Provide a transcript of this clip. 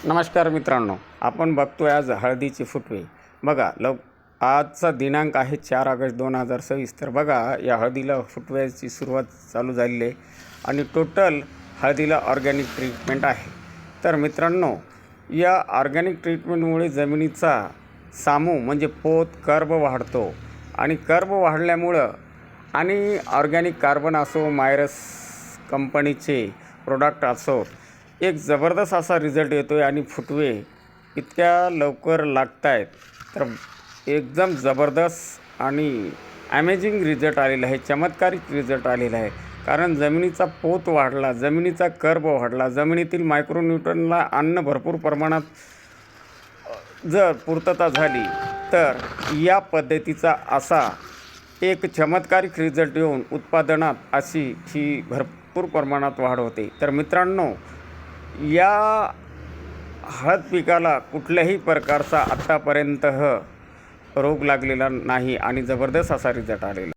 नमस्कार मित्रांनो, आपण बघतोय आज हळदीचे फुटवे. बघा आजचा दिनांक आहे 4 ऑगस्ट 2026. तर बघा या हळदीला फुटव्याची सुरुवात चालू झालेली आहे आणि टोटल हळदीला ऑर्गॅनिक ट्रीटमेंट आहे. तर मित्रांनो, या ऑर्गॅनिक ट्रीटमेंटमुळे जमिनीचा सामू म्हणजे पोत कर्ब वाढतो आणि कर्ब वाढल्यामुळं आणि ऑर्गॅनिक कार्बन असो, मायरस कंपनीचे प्रोडक्ट असो, एक जबरदस्त असा रिझल्ट येतो आहे आणि फुटवे इतक्या लवकर लागत आहेत. तर एकदम जबरदस्त आणि अमेझिंग रिझल्ट आलेला आहे, चमत्कारिक रिझल्ट आलेला आहे. कारण जमिनीचा पोत वाढला, जमिनीचा कर्ब वाढला, जमिनीतील मायक्रोन्यूट्रनला अन्न भरपूर प्रमाणात जर पूर्तता झाली तर या पद्धतीचा असा एक चमत्कारिक रिझल्ट येऊन उत्पादनात अशी ही भरपूर प्रमाणात वाढ होते. तर मित्रांनो, या हळद पिकाला कुठल्याही प्रकारचा आत्तापर्यंत रोग लागलेला नाही आणि जबरदस्त असा रिझल्ट आलेला.